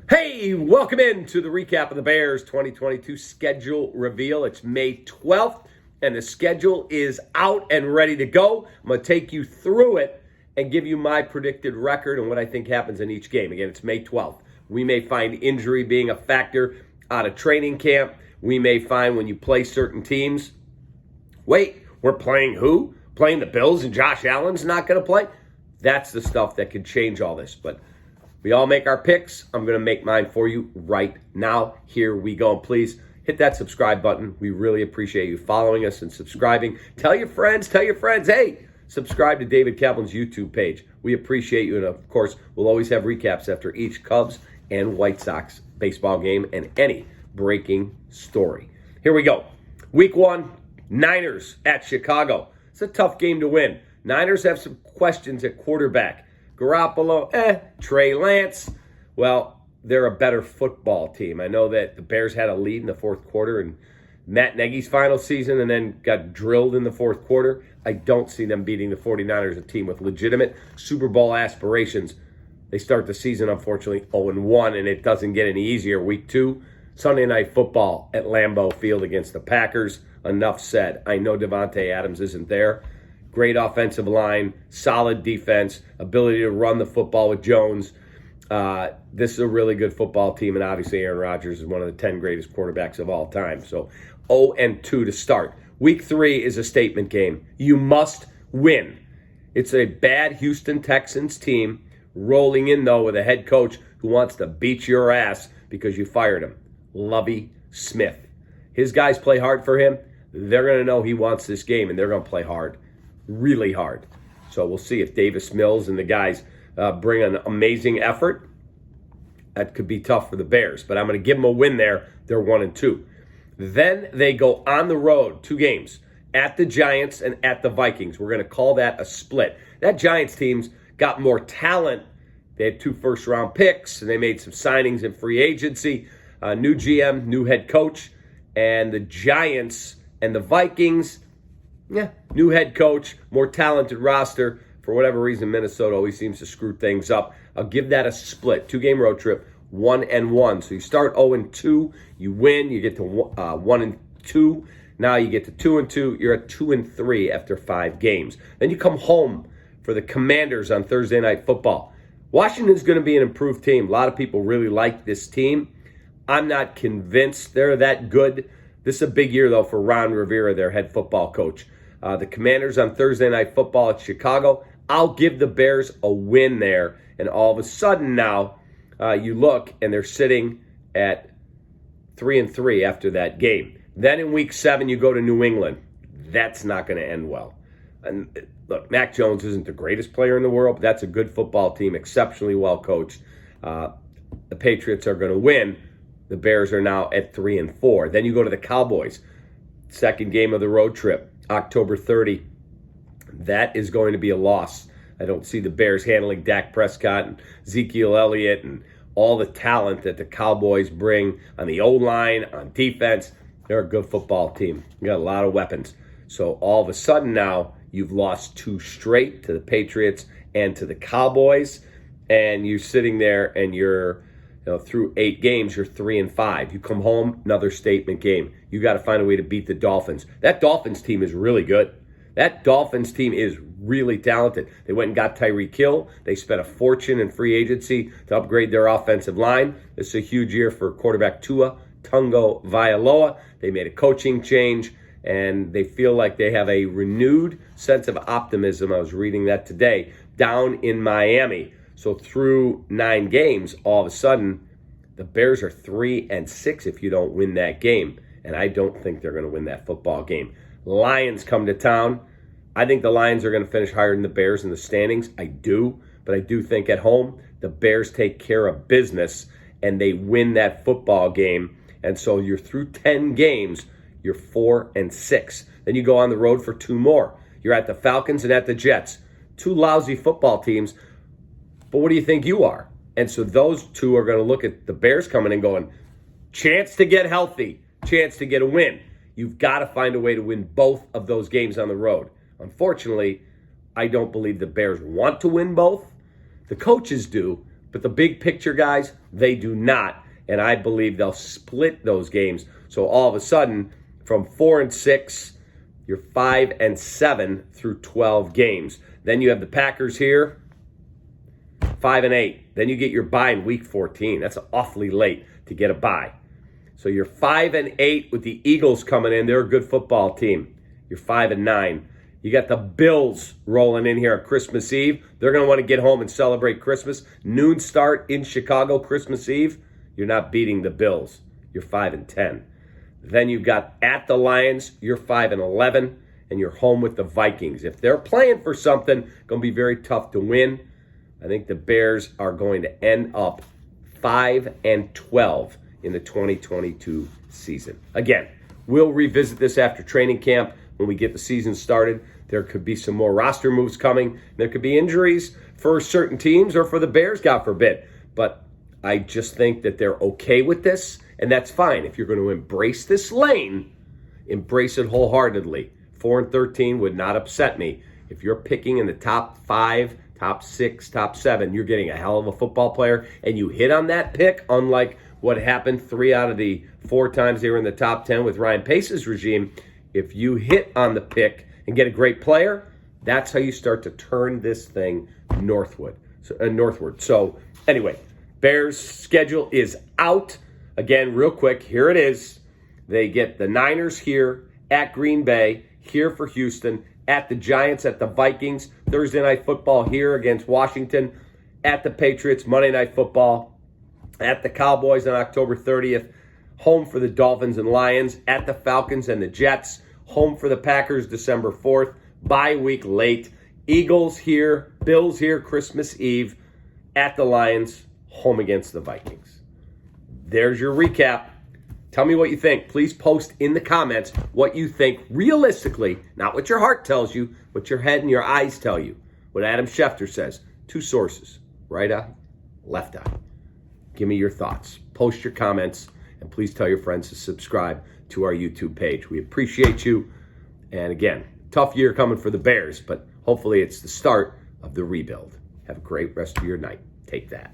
Hey, welcome in to the recap of the Bears 2022 schedule reveal. It's May 12th, and the schedule is out and ready to go. I'm going to take you through it and give you my predicted record and what I think happens in each game. Again, it's May 12th. We may find injury being a factor out of training camp. We may find when you play certain teams, wait, we're playing who? Playing the Bills and Josh Allen's not going to play? That's the stuff that could change all this, but we all make our picks. I'm going to make mine for you right now. Here we go. Please hit that subscribe button. We really appreciate you following us and subscribing. Tell your friends. Hey, subscribe to David Kaplan's YouTube page. We appreciate you. And, of course, we'll always have recaps after each Cubs and White Sox baseball game and any breaking story. Here we go. Week 1, Niners at Chicago. It's a tough game to win. Niners have some questions at quarterback. Garoppolo, Trey Lance, well, they're a better football team. I know that the Bears had a lead in the fourth quarter in Matt Nagy's final season and then got drilled in the fourth quarter. I don't see them beating the 49ers, a team with legitimate Super Bowl aspirations. They start the season, unfortunately, 0-1, and it doesn't get any easier. Week 2, Sunday Night Football at Lambeau Field against the Packers. Enough said. I know Davante Adams isn't there. Great offensive line, solid defense, ability to run the football with Jones. This is a really good football team, and obviously Aaron Rodgers is one of the 10 greatest quarterbacks of all time. So 0-2 to start. Week 3 is a statement game. You must win. It's a bad Houston Texans team rolling in, though, with a head coach who wants to beat your ass because you fired him, Lovie Smith. His guys play hard for him. They're going to know he wants this game, and they're going to play hard. Really hard. So we'll see if Davis Mills and the guys bring an amazing effort. That could be tough for the Bears, but I'm going to give them a win there. They're 1-2. Then they go on the road, 2 games, at the Giants and at the Vikings. We're going to call that a split. That Giants team's got more talent. They had 2 first-round picks, and they made some signings in free agency. New GM, new head coach, and the Giants and the Vikings, new head coach, more talented roster. For whatever reason, Minnesota always seems to screw things up. I'll give that a split. 2-game road trip, 1-1. So you start 0-2, you win, you get to 1-2. Now you get to 2-2. You're at 2-3 after 5 games. Then you come home for the Commanders on Thursday Night Football. Washington's going to be an improved team. A lot of people really like this team. I'm not convinced they're that good. This is a big year, though, for Ron Rivera, their head football coach. The Commanders on Thursday Night Football at Chicago. I'll give the Bears a win there. And all of a sudden now, you look, and they're sitting at 3-3 after that game. Then in Week 7, you go to New England. That's not going to end well. And look, Mac Jones isn't the greatest player in the world, but that's a good football team, exceptionally well coached. The Patriots are going to win. The Bears are now at 3-4. Then you go to the Cowboys. Second game of the road trip. October 30, that is going to be a loss. I don't see the Bears handling Dak Prescott and Ezekiel Elliott and all the talent that the Cowboys bring on the O-line, on defense. They're a good football team. You got a lot of weapons. So all of a sudden now, you've lost 2 straight to the Patriots and to the Cowboys, and you're sitting there and you're through 8 games, you're 3-5. You come home, another statement game. You got to find a way to beat the Dolphins. That Dolphins team is really good. That Dolphins team is really talented. They went and got Tyreek Hill. They spent a fortune in free agency to upgrade their offensive line. This is a huge year for quarterback Tua Tagovailoa. They made a coaching change, and they feel like they have a renewed sense of optimism. I was reading that today down in Miami. So through 9 games, all of a sudden, the Bears are 3-6 if you don't win that game. And I don't think they're going to win that football game. Lions come to town. I think the Lions are going to finish higher than the Bears in the standings. I do. But I do think at home, the Bears take care of business and they win that football game. And so you're through 10 games. You're 4-6. Then you go on the road for 2 more. You're at the Falcons and at the Jets. 2 lousy football teams. But what do you think you are? And so those 2 are going to look at the Bears coming and going, chance to get healthy, chance to get a win. You've got to find a way to win both of those games on the road. Unfortunately, I don't believe the Bears want to win both. The coaches do, But the big picture, guys, they do not. And I believe they'll split those games. So all of a sudden, from 4-6, you're 5-7 through 12 games. Then you have the Packers here, 5-8. Then you get your bye in week 14. That's awfully late to get a bye. So you're 5-8 with the Eagles coming in. They're a good football team. You're 5-9. You got the Bills rolling in here on Christmas Eve. They're going to want to get home and celebrate Christmas. Noon start in Chicago Christmas Eve. You're not beating the Bills. You're 5-10. Then you've got at the Lions. You're 5-11, and you're home with the Vikings. If they're playing for something, going to be very tough to win. I think the Bears are going to end up 5-12 in the 2022 season. Again, we'll revisit this after training camp when we get the season started. There could be some more roster moves coming. There could be injuries for certain teams or for the Bears, God forbid. But I just think that they're okay with this, and that's fine. If you're going to embrace this lane, embrace it wholeheartedly. 4-13 would not upset me. If you're picking in the top 5, top 6, top 7, you're getting a hell of a football player, and you hit on that pick, unlike what happened 3 out of the 4 times they were in the top 10 with Ryan Pace's regime. If you hit on the pick and get a great player, that's how you start to turn this thing northward. So anyway, Bears' schedule is out. Again, real quick, here it is. They get the Niners here, at Green Bay, here for Houston, at the Giants, at the Vikings, Thursday Night Football here against Washington, at the Patriots, Monday Night Football, at the Cowboys on October 30th, home for the Dolphins and Lions, at the Falcons and the Jets, home for the Packers December 4th, bye week late, Eagles here, Bills here Christmas Eve, at the Lions, home against the Vikings. There's your recap. Tell me what you think. Please post in the comments what you think realistically, not what your heart tells you, what your head and your eyes tell you. What Adam Schefter says. 2 sources, right eye, left eye. Give me your thoughts. Post your comments, and please tell your friends to subscribe to our YouTube page. We appreciate you. And again, tough year coming for the Bears, but hopefully it's the start of the rebuild. Have a great rest of your night. Take that.